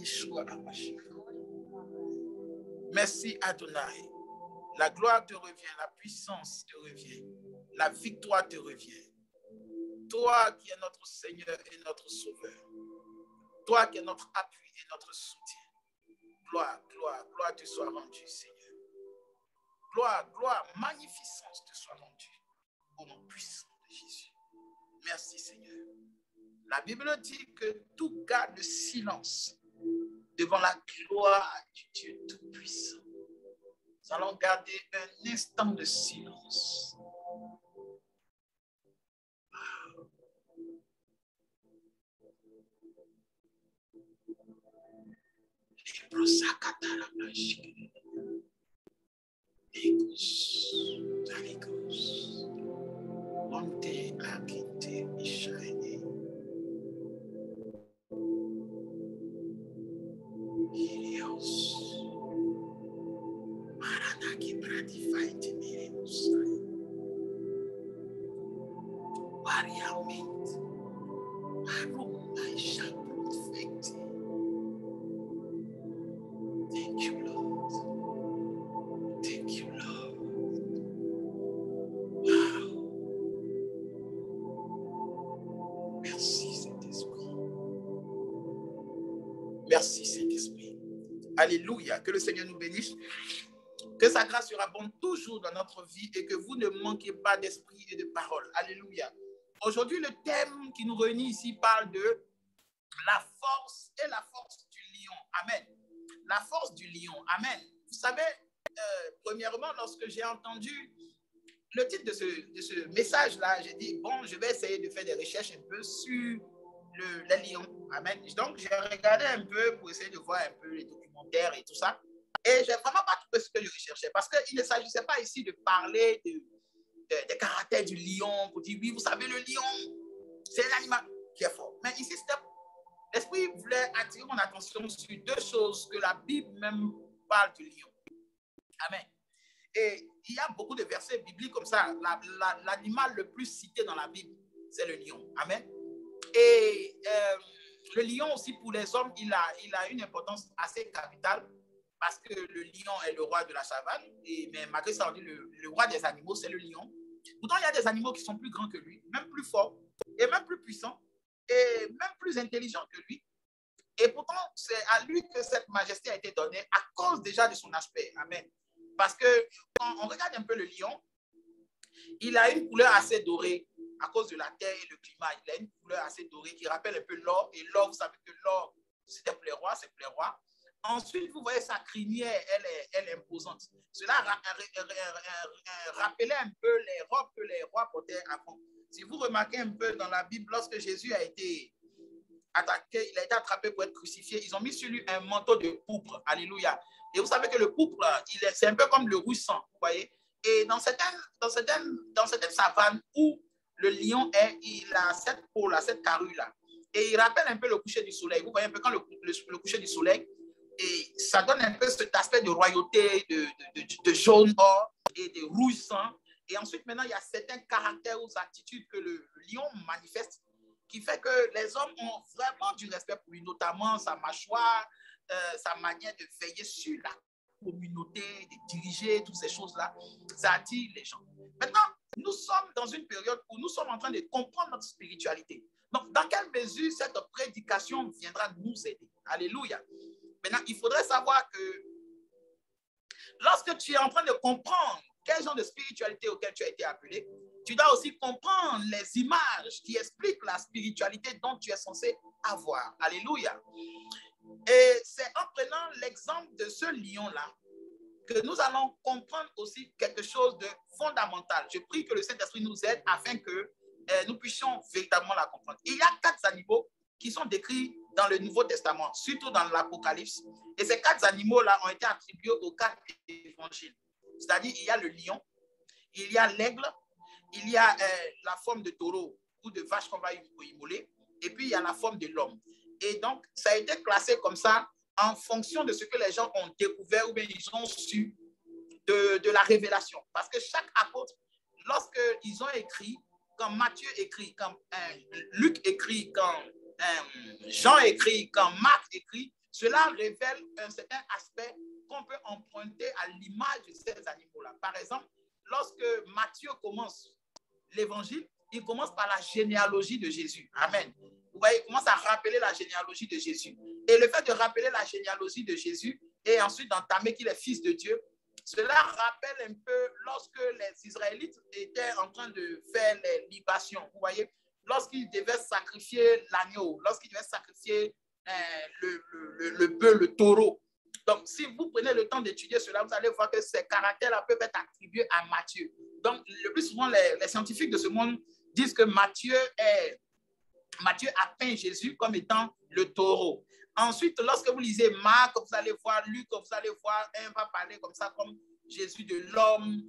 Yeshua HaMashiach. Merci Adonai. La gloire te revient, la puissance te revient, la victoire te revient. Toi qui es notre Seigneur et notre Sauveur. Toi qui es notre appui et notre soutien. Gloire, gloire, gloire te soit rendue, Seigneur. Gloire, gloire, magnificence te soit rendue. Au nom puissant de Jésus. Merci, Seigneur. La Bible dit que tout garde le silence devant la gloire du Dieu Tout-Puissant. Nous allons garder un instant de silence. Thank you, Lord. Thank you, Lord. Wow. Merci, Saint-Esprit. Merci, Saint-Esprit. Alléluia. Que le Seigneur nous bénisse. Que sa grâce surabonde toujours dans notre vie et que vous ne manquez pas d'esprit et de parole. Alléluia. Aujourd'hui, le thème qui nous réunit ici parle de la force et la force du lion. Amen. La force du lion. Amen. Vous savez, premièrement, lorsque j'ai entendu le titre de ce message-là, j'ai dit, bon, je vais essayer de faire des recherches un peu sur les lions. Amen. Donc, j'ai regardé un peu pour essayer de voir un peu les documentaires et tout ça. Et je n'ai vraiment pas trouvé ce que je recherchais. Parce qu'il ne s'agissait pas ici de parler des caractères du lion, pour dire, oui, vous savez, le lion, c'est l'animal qui est fort. Mais ici, l'Esprit voulait attirer mon attention sur deux choses que la Bible même parle du lion. Amen. Et il y a beaucoup de versets bibliques comme ça. L'animal le plus cité dans la Bible, c'est le lion. Amen. Et le lion aussi, pour les hommes, il a une importance assez capitale parce que le lion est le roi de la savane. Mais malgré ça, on dit le roi des animaux, c'est le lion. Pourtant, il y a des animaux qui sont plus grands que lui, même plus forts, et même plus puissants, et même plus intelligents que lui. Et pourtant, c'est à lui que cette majesté a été donnée à cause déjà de son aspect. Amen. Parce que quand on regarde un peu le lion, il a une couleur assez dorée à cause de la terre et le climat. Il a une couleur assez dorée qui rappelle un peu l'or. Et l'or, vous savez que l'or, c'était pour les rois, c'est pour les rois. Ensuite, vous voyez sa crinière, elle est imposante. Cela rappelait un peu les robes que les rois portaient avant. Si vous remarquez un peu dans la Bible, lorsque Jésus a été attaqué, il a été attrapé pour être crucifié, ils ont mis sur lui un manteau de pourpre. Alléluia. Et vous savez que le pourpre, c'est un peu comme le rouge sang, vous voyez. Et dans certaines savanes où le lion est, il a cette peau-là, cette carrure-là. Et il rappelle un peu le coucher du soleil. Vous voyez un peu quand le coucher du soleil, et ça donne un peu cet aspect de royauté, de jaune or et de rouge sang. Et ensuite, maintenant, il y a certains caractères ou attitudes que le lion manifeste qui fait que les hommes ont vraiment du respect pour lui, notamment sa mâchoire, sa manière de veiller sur la communauté, de diriger, toutes ces choses-là. Ça attire les gens. Maintenant, nous sommes dans une période où nous sommes en train de comprendre notre spiritualité. Donc, dans quelle mesure cette prédication viendra nous aider? Alléluia. Maintenant, il faudrait savoir que lorsque tu es en train de comprendre quel genre de spiritualité auquel tu as été appelé, tu dois aussi comprendre les images qui expliquent la spiritualité dont tu es censé avoir. Alléluia. Et c'est en prenant l'exemple de ce lion-là que nous allons comprendre aussi quelque chose de fondamental. Je prie que le Saint-Esprit nous aide afin que nous puissions véritablement la comprendre. Il y a 4 animaux qui sont décrits dans le Nouveau Testament, surtout dans l'Apocalypse. Et ces 4 animaux-là ont été attribués aux 4 évangiles. C'est-à-dire, il y a le lion, il y a l'aigle, il y a la forme de taureau ou de vache qu'on va immoler, et puis il y a la forme de l'homme. Et donc, ça a été classé comme ça en fonction de ce que les gens ont découvert ou bien ils ont su de la révélation. Parce que chaque apôtre, lorsqu'ils ont écrit, quand Matthieu écrit, quand Luc écrit, quand Jean écrit, quand Marc écrit, cela révèle un certain aspect qu'on peut emprunter à l'image de ces animaux-là. Par exemple, lorsque Matthieu commence l'évangile, il commence par la généalogie de Jésus. Amen. Vous voyez, il commence à rappeler la généalogie de Jésus. Et le fait de rappeler la généalogie de Jésus et ensuite d'entamer qu'il est fils de Dieu, cela rappelle un peu lorsque les Israélites étaient en train de faire les libations. Vous voyez, lorsqu'ils devaient sacrifier l'agneau, lorsqu'ils devaient sacrifier le bœuf, le taureau. Donc, si vous prenez le temps d'étudier cela, vous allez voir que ces caractères-là peuvent être attribués à Matthieu. Donc, le plus souvent, les scientifiques de ce monde disent que Matthieu a peint Jésus comme étant le taureau. Ensuite, lorsque vous lisez Marc, vous allez voir Luc, vous allez voir, un va parler comme ça, comme Jésus de l'homme,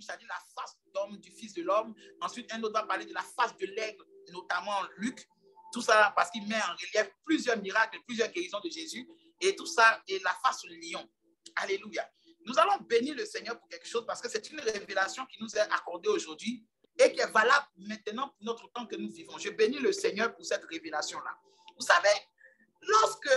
c'est-à-dire la face d'homme, du fils de l'homme. Ensuite, un autre va parler de la face de l'aigle, notamment Luc. Tout ça parce qu'il met en relief plusieurs miracles, plusieurs guérisons de Jésus. Et tout ça est la face du lion. Alléluia. Nous allons bénir le Seigneur pour quelque chose parce que c'est une révélation qui nous est accordée aujourd'hui et qui est valable maintenant pour notre temps que nous vivons. Je bénis le Seigneur pour cette révélation-là. Vous savez, lorsque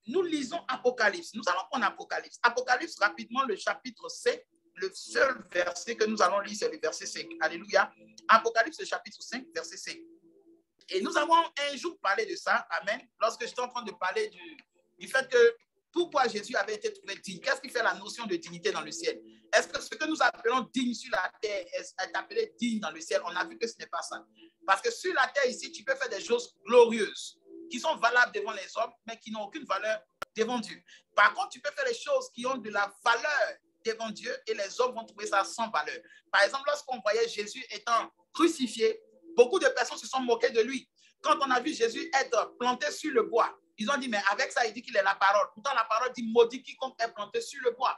nous lisons Apocalypse, nous allons prendre Apocalypse. Apocalypse, rapidement, le chapitre 5, le seul verset que nous allons lire, c'est le verset 5. Alléluia. Apocalypse, le chapitre 5, verset 5. Et nous avons un jour parlé de ça, amen, lorsque j'étais en train de parler du fait que pourquoi Jésus avait été trouvé digne. Qu'est-ce qui fait la notion de dignité dans le ciel? Est-ce que ce que nous appelons digne sur la terre est appelé digne dans le ciel? On a vu que ce n'est pas ça. Parce que sur la terre ici, tu peux faire des choses glorieuses qui sont valables devant les hommes, mais qui n'ont aucune valeur devant Dieu. Par contre, tu peux faire des choses qui ont de la valeur devant Dieu et les hommes vont trouver ça sans valeur. Par exemple, lorsqu'on voyait Jésus étant crucifié, beaucoup de personnes se sont moquées de lui. Quand on a vu Jésus être planté sur le bois, ils ont dit, mais avec ça, il dit qu'il est la parole. Pourtant, la parole dit, maudit quiconque est planté sur le bois.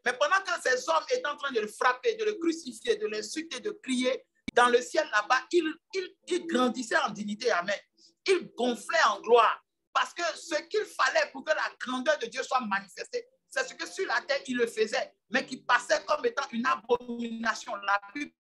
Mais pendant que ces hommes étaient en train de le frapper, de le crucifier, de l'insulter, de crier, dans le ciel là-bas, il grandissait en dignité. Amen. Il gonflait en gloire. Parce que ce qu'il fallait pour que la grandeur de Dieu soit manifestée, c'est ce que sur la terre, il le faisait, mais qui passait comme étant une abomination. La Bible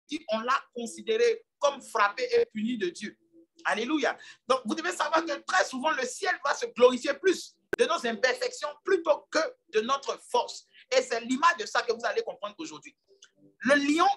dit, on l'a considéré comme frappé et puni de Dieu. Alléluia. Donc, vous devez savoir que très souvent, le ciel va se glorifier plus de nos imperfections plutôt que de notre force. Et c'est l'image de ça que vous allez comprendre aujourd'hui. Le lion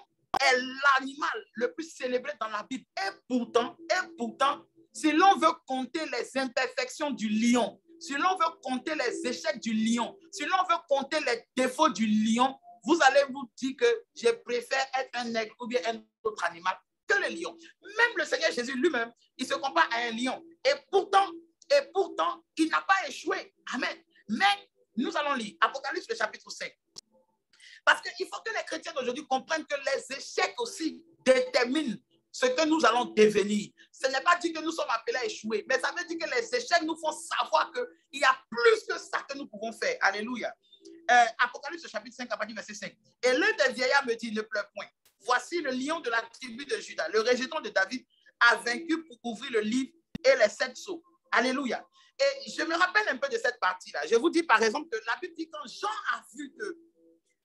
est l'animal le plus célébré dans la Bible. Et pourtant, si l'on veut compter les imperfections du lion, si l'on veut compter les échecs du lion, si l'on veut compter les défauts du lion, vous allez vous dire que je préfère être un aigle ou bien un autre animal que le lion. Même le Seigneur Jésus lui-même, il se compare à un lion. Et pourtant, il n'a pas échoué. Amen. Mais nous allons lire Apocalypse, le chapitre 5. Parce qu'il faut que les chrétiens d'aujourd'hui comprennent que les échecs aussi déterminent ce que nous allons devenir. Ce n'est pas dit que nous sommes appelés à échouer, mais ça veut dire que les échecs nous font savoir qu'il y a plus que ça que nous pouvons faire. Alléluia. Apocalypse, chapitre 5, à partir du verset 5. Et l'un des vieillards me dit, ne pleure point. Voici le lion de la tribu de Juda, le régétant de David, a vaincu pour ouvrir le livre et les 7 sceaux. Alléluia. Et je me rappelle un peu de cette partie-là. Je vous dis par exemple que la Bible dit quand Jean a vu que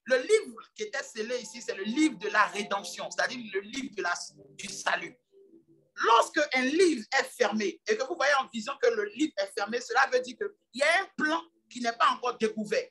le livre qui était scellé ici, c'est le livre de la rédemption, c'est-à-dire le livre du salut. Lorsque un livre est fermé et que vous voyez en vision que le livre est fermé, cela veut dire qu'il y a un plan qui n'est pas encore découvert.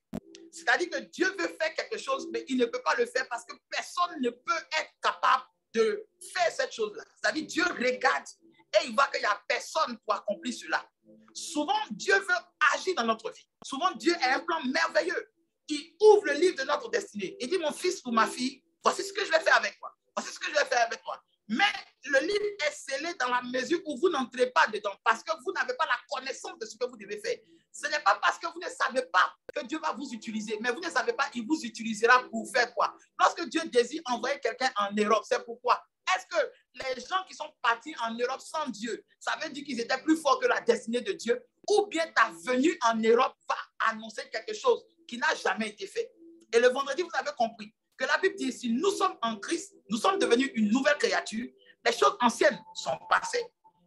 C'est-à-dire que Dieu veut faire quelque chose, mais il ne peut pas le faire parce que personne ne peut être capable de faire cette chose-là. C'est-à-dire Dieu regarde et il voit qu'il n'y a personne pour accomplir cela. Souvent, Dieu veut agir dans notre vie. Souvent, Dieu a un plan merveilleux. Il ouvre le livre de notre destinée. Il dit, mon fils ou ma fille, voici ce que je vais faire avec toi. Voici ce que je vais faire avec toi. Mais le livre est scellé dans la mesure où vous n'entrez pas dedans parce que vous n'avez pas la connaissance de ce que vous devez faire. Ce n'est pas parce que vous ne savez pas que Dieu va vous utiliser, mais vous ne savez pas, il vous utilisera pour faire quoi? Lorsque Dieu désire envoyer quelqu'un en Europe, c'est pourquoi? Est-ce que les gens qui sont partis en Europe sans Dieu, ça veut dire qu'ils étaient plus forts que la destinée de Dieu? Ou bien ta venue en Europe va annoncer quelque chose qui n'a jamais été fait? Et le vendredi, vous avez compris que la Bible dit, si nous sommes en Christ, nous sommes devenus une nouvelle créature, les choses anciennes sont passées,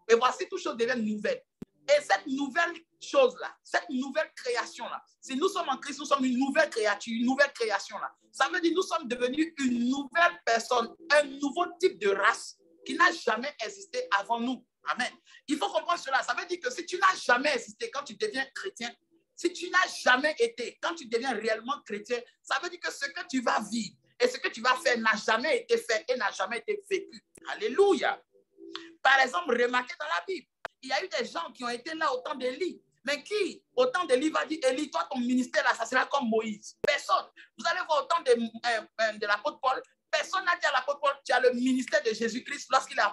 et voici toutes choses deviennent nouvelles. Et cette nouvelle chose-là, cette nouvelle création-là, si nous sommes en Christ, nous sommes une nouvelle créature, une nouvelle création-là. Ça veut dire que nous sommes devenus une nouvelle personne, un nouveau type de race qui n'a jamais existé avant nous. Amen. Il faut comprendre cela. Ça veut dire que si tu n'as jamais existé quand tu deviens chrétien, si tu n'as jamais été, quand tu deviens réellement chrétien, ça veut dire que ce que tu vas vivre et ce que tu vas faire n'a jamais été fait et n'a jamais été vécu. Alléluia. Par exemple, remarquez dans la Bible, il y a eu des gens qui ont été là au temps d'Élie. Mais qui, au temps d'Élie, va dire, Élie, toi, ton ministère, là, ça sera comme Moïse. Personne. Vous allez voir au temps de l'apôtre Paul, personne n'a dit à l'apôtre Paul, tu as le ministère de Jésus-Christ lorsqu'il est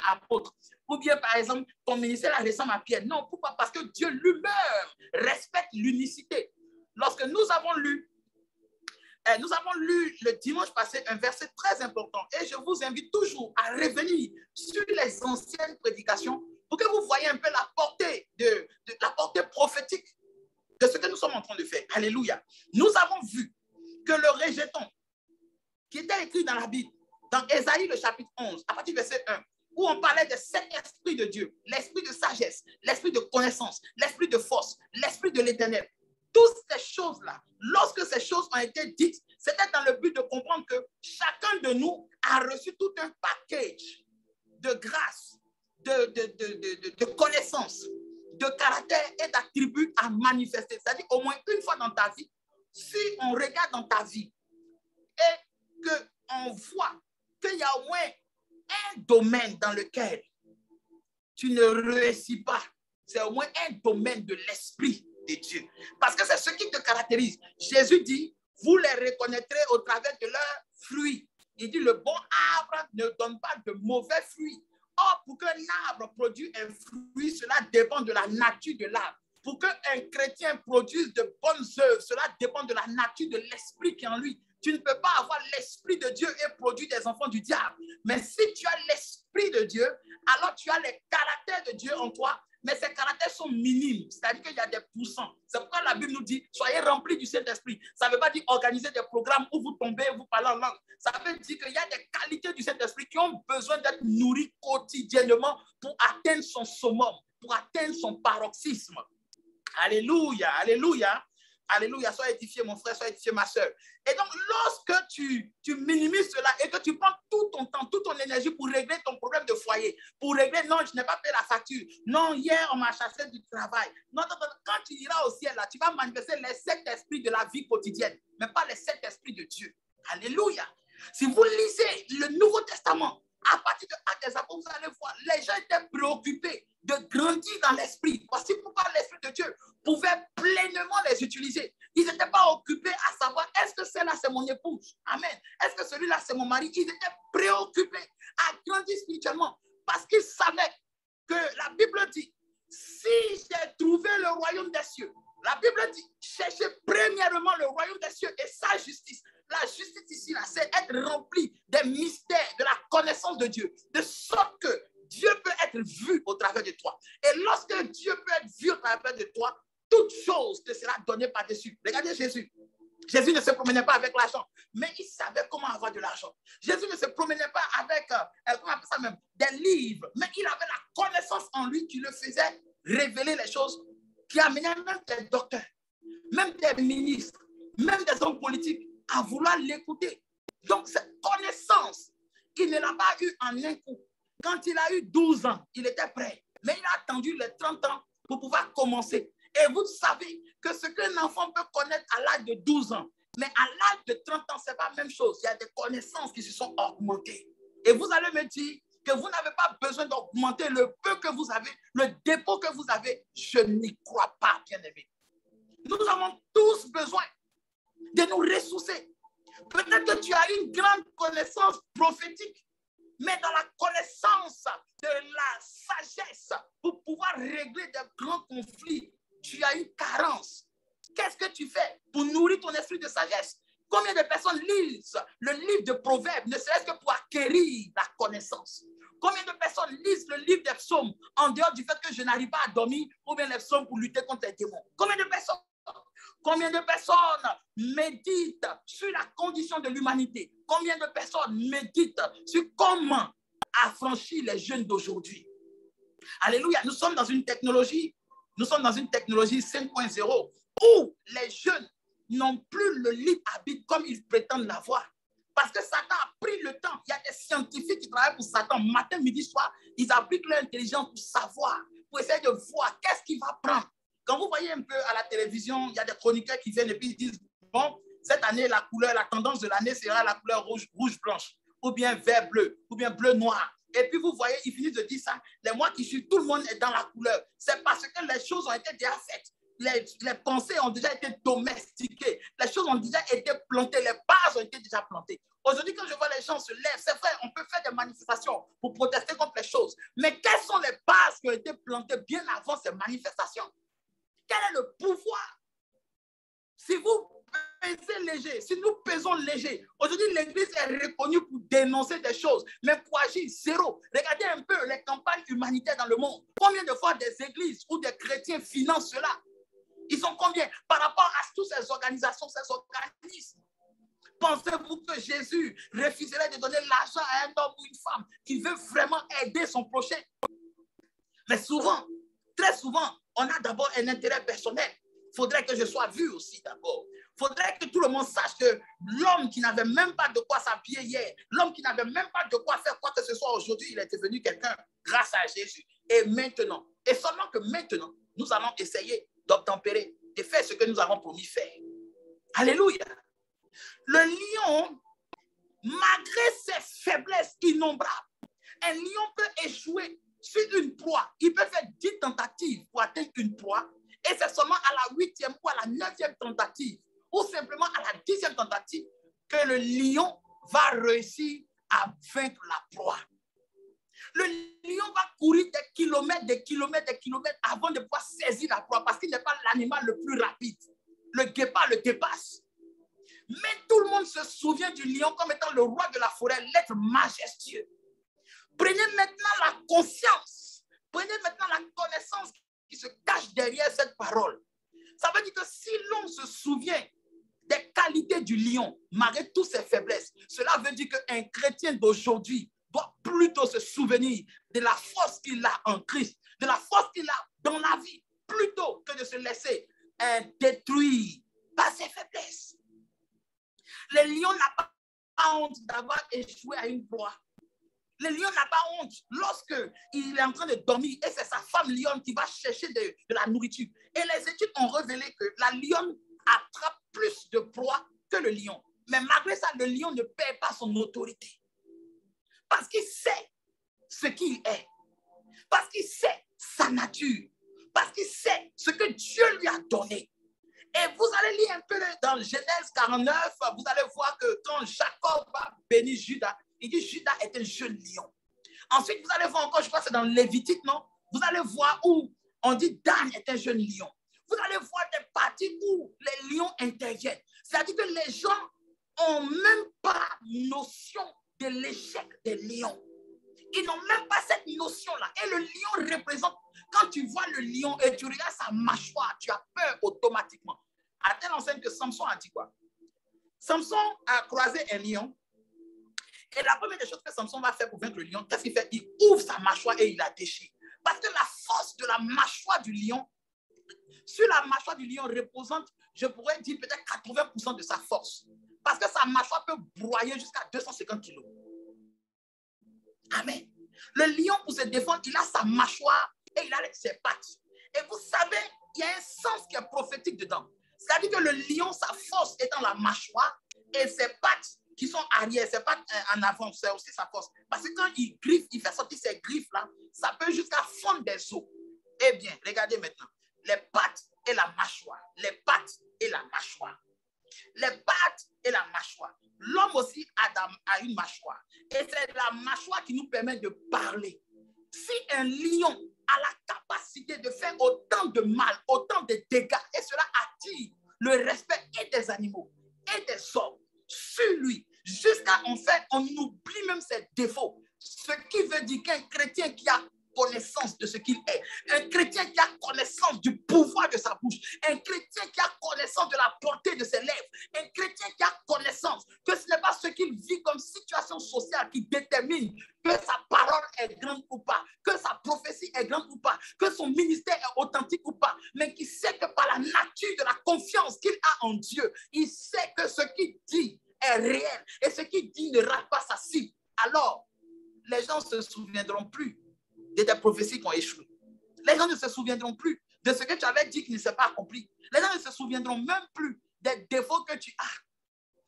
apôtre. Ou bien, par exemple, ton ministère là, ressemble à Pierre. Non, pourquoi? Parce que Dieu lui-même respecte l'unicité. Lorsque nous avons lu le dimanche passé un verset très important et je vous invite toujours à revenir sur les anciennes prédications pour que vous voyez un peu la portée prophétique de ce que nous sommes en train de faire. Alléluia. Nous avons vu que le rejeton qui était écrit dans la Bible, dans Ésaïe le chapitre 11, à partir du verset 1, où on parlait de cet esprit de Dieu, l'esprit de sagesse, l'esprit de connaissance, l'esprit de force, l'esprit de l'éternel. Toutes ces choses-là, lorsque ces choses ont été dites, c'était dans le but de comprendre que chacun de nous a reçu tout un package de grâce, de connaissances, de caractère et d'attributs à manifester. C'est-à-dire au moins une fois dans ta vie, si on regarde dans ta vie et qu'on voit qu'il y a au moins un domaine dans lequel tu ne réussis pas, c'est au moins un domaine de l'esprit de Dieu. Parce que c'est ce qui te caractérise. Jésus dit, vous les reconnaîtrez au travers de leurs fruits. Il dit, le bon arbre ne donne pas de mauvais fruits. Or, pour qu'un arbre produise un fruit, cela dépend de la nature de l'arbre. Pour qu'un chrétien produise de bonnes œuvres, cela dépend de la nature de l'esprit qui est en lui. Tu ne peux pas avoir l'esprit de Dieu et produire des enfants du diable. Mais si tu as l'esprit de Dieu, alors tu as les caractères de Dieu en toi, mais ces caractères sont minimes, c'est-à-dire qu'il y a des pourcents. C'est pourquoi la Bible nous dit, soyez remplis du Saint-Esprit. Ça ne veut pas dire organiser des programmes où vous tombez, vous parlez en langue. Ça veut dire qu'il y a des qualités du Saint-Esprit qui ont besoin d'être nourries quotidiennement pour atteindre son summum, pour atteindre son paroxysme. Alléluia, alléluia. Alléluia, sois édifié mon frère, sois édifié ma soeur. Et donc, lorsque tu minimises cela et que tu prends tout ton temps, toute ton énergie pour régler ton problème de foyer, pour régler, non, je n'ai pas payé la facture, non, hier, on m'a chassé du travail. Non, quand tu iras au ciel, là, tu vas manifester les 7 esprits de la vie quotidienne, mais pas les 7 esprits de Dieu. Alléluia. Si vous lisez le Nouveau Testament, à partir de Actes des Apôtres, vous allez voir, les gens étaient préoccupés de grandir dans l'esprit. Voici pourquoi l'esprit de Dieu pouvait pleinement les utiliser. Ils n'étaient pas occupés à savoir, est-ce que celle-là c'est mon épouse? Amen. Est-ce que celui-là c'est mon mari? Ils étaient préoccupés à grandir spirituellement parce qu'ils savaient que la Bible dit, si j'ai trouvé le royaume des cieux, la Bible dit, cherchez premièrement le royaume des cieux et sa justice. La justice ici, là, c'est être rempli des mystères, de la connaissance de Dieu, de sorte que Dieu peut être vu au travers de toi. Et lorsque Dieu peut être vu au travers de toi, toute chose te sera donnée par-dessus. Regardez Jésus. Jésus ne se promenait pas avec l'argent, mais il savait comment avoir de l'argent. Jésus ne se promenait pas avec, comment on appelle ça même, des livres, mais il avait la connaissance en lui qui le faisait révéler les choses, qui amenait même des docteurs, même des ministres, même des hommes politiques à vouloir l'écouter. Donc, cette connaissance, il ne l'a pas eu en un coup. Quand il a eu 12 ans, il était prêt. Mais il a attendu les 30 ans pour pouvoir commencer. Et vous savez que ce qu'un enfant peut connaître à l'âge de 12 ans, mais à l'âge de 30 ans, ce n'est pas la même chose. Il y a des connaissances qui se sont augmentées. Et vous allez me dire que vous n'avez pas besoin d'augmenter le peu que vous avez, le dépôt que vous avez. Je n'y crois pas, bien-aimé. Nous avons tous besoin de nous ressourcer. Peut-être que tu as une grande connaissance prophétique, mais dans la connaissance de la sagesse pour pouvoir régler de grands conflits, tu as une carence. Qu'est-ce que tu fais pour nourrir ton esprit de sagesse? Combien de personnes lisent le livre de Proverbes, ne serait-ce que pour acquérir la connaissance? Combien de personnes lisent le livre des psaumes en dehors du fait que je n'arrive pas à dormir, ou bien les psaumes pour lutter contre les démons? Combien de personnes? Combien de personnes méditent sur la condition de l'humanité? Combien de personnes méditent sur comment affranchir les jeunes d'aujourd'hui? Alléluia, nous sommes dans une technologie 5.0 où les jeunes n'ont plus le libre arbitre comme ils prétendent l'avoir. Parce que Satan a pris le temps. Il y a des scientifiques qui travaillent pour Satan. Matin, midi, soir, ils appliquent leur intelligence pour savoir, pour essayer de voir qu'est-ce qu'il va prendre. Quand vous voyez un peu à la télévision, il y a des chroniqueurs qui viennent et puis ils disent, bon, cette année, la tendance de l'année sera la couleur rouge-blanche, ou bien vert-bleu, ou bien bleu-noir. Et puis vous voyez, ils finissent de dire ça. Les mois qui suivent, tout le monde est dans la couleur. C'est parce que les choses ont été déjà faites. Les pensées ont déjà été domestiquées. Les choses ont déjà été plantées. Les bases ont été déjà plantées. Aujourd'hui, quand je vois les gens se lèvent, c'est vrai, on peut faire des manifestations pour protester contre les choses. Mais quelles sont les bases qui ont été plantées bien avant ces manifestations? Quel est le pouvoir? Si vous pesez léger, si nous pesons léger, aujourd'hui l'Église est reconnue pour dénoncer des choses, mais pour agir, zéro. Regardez un peu les campagnes humanitaires dans le monde. Combien de fois des églises ou des chrétiens financent cela? Ils sont combien par rapport à toutes ces organisations, ces organismes? Pensez-vous que Jésus refuserait de donner l'argent à un homme ou une femme qui veut vraiment aider son prochain? Mais souvent, très souvent, on a d'abord un intérêt personnel. Il faudrait que je sois vu aussi d'abord. Il faudrait que tout le monde sache que l'homme qui n'avait même pas de quoi s'habiller hier, l'homme qui n'avait même pas de quoi faire quoi que ce soit aujourd'hui, il est devenu quelqu'un grâce à Jésus. Et maintenant, et seulement que maintenant, nous allons essayer d'obtempérer, de faire ce que nous avons promis faire. Alléluia. Le lion, malgré ses faiblesses innombrables, un lion peut échouer sur une proie. Il peut faire 10 tentatives pour atteindre une proie, et c'est seulement à la 8e ou à la 9e tentative, ou simplement à la 10e tentative, que le lion va réussir à vaincre la proie. Le lion va courir des kilomètres, des kilomètres, des kilomètres avant de pouvoir saisir la proie, parce qu'il n'est pas l'animal le plus rapide. Le guépard le dépasse. Mais tout le monde se souvient du lion comme étant le roi de la forêt, l'être majestueux. Prenez maintenant la conscience, prenez maintenant la connaissance qui se cache derrière cette parole. Ça veut dire que si l'homme se souvient des qualités du lion, malgré toutes ses faiblesses, cela veut dire qu'un chrétien d'aujourd'hui doit plutôt se souvenir de la force qu'il a en Christ, de la force qu'il a dans la vie, plutôt que de se laisser détruire par ses faiblesses. Le lion n'a pas honte d'avoir échoué à une proie. Le lion n'a pas honte lorsqu'il est en train de dormir et c'est sa femme lionne qui va chercher de la nourriture. Et les études ont révélé que la lionne attrape plus de proies que le lion. Mais malgré ça, le lion ne perd pas son autorité. Parce qu'il sait ce qu'il est. Parce qu'il sait sa nature. Parce qu'il sait ce que Dieu lui a donné. Et vous allez lire un peu dans Genèse 49, vous allez voir que quand Jacob va bénir Judas, il dit Judas est un jeune lion. Ensuite, vous allez voir encore, je crois que c'est dans Lévitique, non? Vous allez voir où on dit Dan est un jeune lion. Vous allez voir des parties où les lions interviennent. C'est-à-dire que les gens n'ont même pas notion de l'échec des lions. Ils n'ont même pas cette notion-là. Et le lion représente, quand tu vois le lion et tu regardes sa mâchoire, tu as peur automatiquement. À telle enseigne que Samson a dit quoi? Samson a croisé un lion. Et la première des choses que Samson va faire pour vaincre le lion, qu'est-ce qu'il fait? Il ouvre sa mâchoire et il la déchire. Parce que la force de la mâchoire du lion, sur la mâchoire du lion représente, je pourrais dire peut-être 80% de sa force. Parce que sa mâchoire peut broyer jusqu'à 250 kilos. Amen. Le lion, pour se défendre, il a sa mâchoire et il a ses pattes. Et vous savez, il y a un sens qui est prophétique dedans. C'est-à-dire que le lion, sa force est dans la mâchoire et ses pattes qui sont arrière, ses pattes en avant, c'est aussi sa force. Parce que quand il griffe, il fait sortir ses griffes-là, ça peut jusqu'à fondre des os. Eh bien, regardez maintenant, les pattes et la mâchoire. Les pattes et la mâchoire. Les pattes et la mâchoire. L'homme aussi a une mâchoire. Et c'est la mâchoire qui nous permet de parler. Si un lion a la capacité de faire autant de mal, autant de dégâts, et cela attire le respect et des animaux et des hommes sur lui, jusqu'à en fait, on oublie même ses défauts. Ce qui veut dire qu'un chrétien qui a connaissance de ce qu'il est, un chrétien qui a connaissance du pouvoir de sa bouche, un chrétien qui a connaissance de la portée de ses lèvres, un chrétien qui a connaissance que ce n'est pas ce qu'il vit comme situation sociale qui détermine que sa parole est grande ou pas, que sa prophétie est grande ou pas, que son ministère est authentique ou pas, mais qui sait que par la nature de la confiance qu'il a en Dieu, il sait que ce qu'il dit est réel et ce qui dit ne rate pas sa cible, alors les gens ne se souviendront plus de tes prophéties qui ont échoué. Les gens ne se souviendront plus de ce que tu avais dit qui ne s'est pas accompli. Les gens ne se souviendront même plus des défauts que tu as.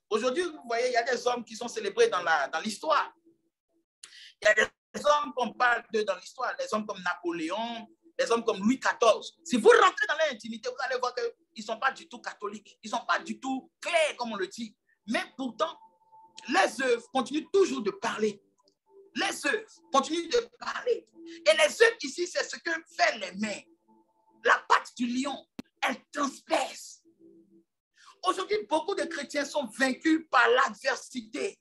Aujourd'hui, vous voyez, il y a des hommes qui sont célébrés dans l'histoire. Il y a des hommes qu'on parle d'eux dans l'histoire, des hommes comme Napoléon, des hommes comme Louis XIV. Si vous rentrez dans l'intimité, vous allez voir qu'ils ne sont pas du tout catholiques. Ils ne sont pas du tout clairs, comme on le dit. Mais pourtant, les œuvres continuent toujours de parler. Les œuvres continuent de parler. Et les œuvres ici, c'est ce que fait les mains. La patte du lion, elle transperce. Aujourd'hui, beaucoup de chrétiens sont vaincus par l'adversité.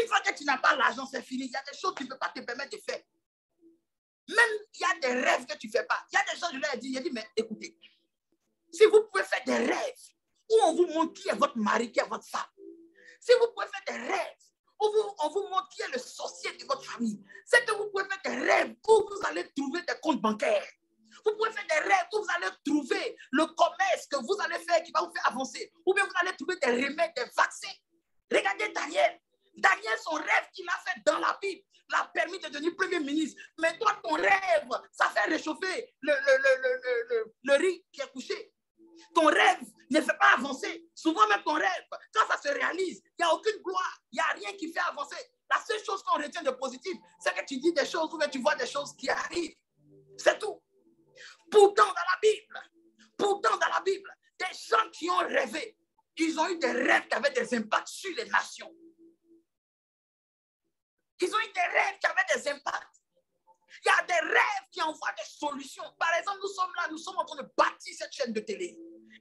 Une fois que tu n'as pas l'argent, c'est fini. Il y a des choses que tu ne peux pas te permettre de faire. Même, il y a des rêves que tu ne fais pas. Il y a des gens, je leur ai dit, mais écoutez, si vous pouvez faire des rêves où on vous montre qui est votre mari, qui est votre femme, si vous pouvez faire des rêves où on vous montre qui est le sorcier de votre famille, c'est que vous pouvez faire des rêves où vous allez trouver des comptes bancaires. Vous pouvez faire des rêves où vous allez trouver le commerce que vous allez faire qui va vous faire avancer. Ou bien vous allez trouver des remèdes, des vaccins. Regardez Daniel. Daniel, son rêve qu'il a fait dans la Bible l'a permis de devenir premier ministre. Mais toi, ton rêve, ça fait réchauffer le riz qui est couché. Ton rêve ne fait pas avancer. Souvent même ton rêve, quand ça se réalise, il n'y a aucune gloire, il n'y a rien qui fait avancer. La seule chose qu'on retient de positif, c'est que tu dis des choses ou que tu vois des choses qui arrivent. C'est tout. Pourtant dans la Bible, des gens qui ont rêvé, ils ont eu des rêves qui avaient des impacts sur les nations. Ils ont eu des rêves qui avaient des impacts. Il y a des rêves qui envoient des solutions. Par exemple, nous sommes là, nous sommes en train de bâtir cette chaîne de télé.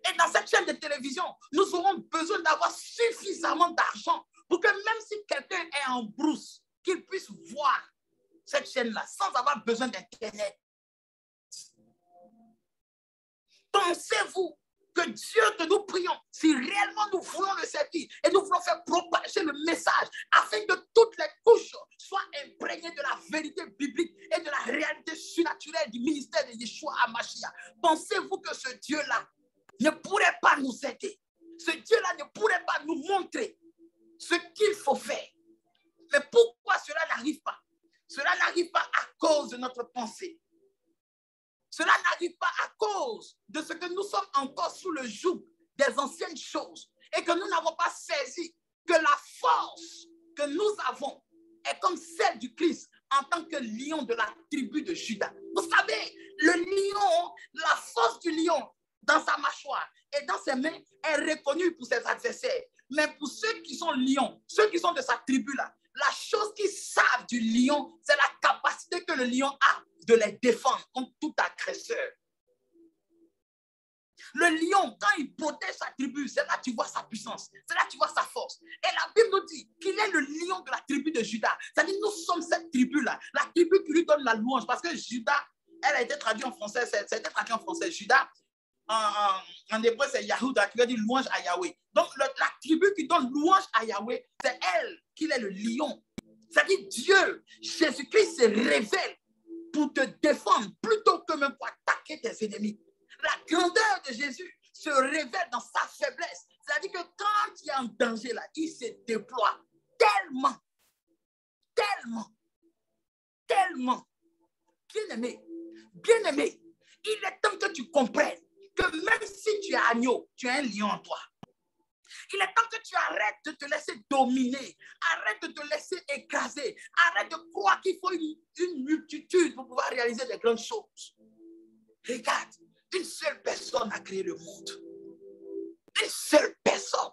Et dans cette chaîne de télévision, nous aurons besoin d'avoir suffisamment d'argent pour que même si quelqu'un est en brousse, qu'il puisse voir cette chaîne-là sans avoir besoin d'Internet. Pensez-vous que Dieu que nous prions, si réellement nous voulons le servir et nous voulons faire propager le message afin que toutes les couches soient imprégnées de la vérité biblique et de la réalité surnaturelle du ministère de Yeshua HaMashiach, pensez-vous que ce Dieu-là ne pourrait pas nous aider? Ce Dieu-là ne pourrait pas nous montrer ce qu'il faut faire. Mais pourquoi cela n'arrive pas? Cela n'arrive pas à cause de notre pensée. Cela n'arrive pas à cause de ce que nous sommes encore sous le joug des anciennes choses et que nous n'avons pas saisi que la force que nous avons est comme celle du Christ en tant que lion de la tribu de Juda. Vous savez, le lion, la force du lion dans sa mâchoire et dans ses mains est reconnue pour ses adversaires. Mais pour ceux qui sont lions, ceux qui sont de sa tribu-là, la chose qu'ils savent du lion, c'est la capacité que le lion a de les défendre contre tout agresseur. Le lion, quand il protège sa tribu, c'est là que tu vois sa puissance, c'est là que tu vois sa force. Et la Bible nous dit qu'il est le lion de la tribu de Juda. C'est-à-dire nous sommes cette tribu-là, la tribu qui lui donne la louange. Parce que Juda, elle a été traduite en français, c'était traduit en français. Juda, en hébreu, c'est Yahuda qui veut dire louange à Yahweh. Donc la tribu qui donne louange à Yahweh, c'est elle qui est le lion. C'est-à-dire Dieu, Jésus-Christ se révèle pour te défendre plutôt que même pour attaquer tes ennemis. La grandeur de Jésus se révèle dans sa faiblesse. C'est-à-dire que quand il est en danger, là, il se déploie tellement. Bien-aimé, il est temps que tu comprennes que même si tu es agneau, tu as un lion en toi. Il est temps que tu arrêtes de te laisser dominer, arrête de te laisser écraser, arrête de croire qu'il faut une multitude pour pouvoir réaliser de grandes choses. Regarde, une seule personne a créé le monde. Une seule personne.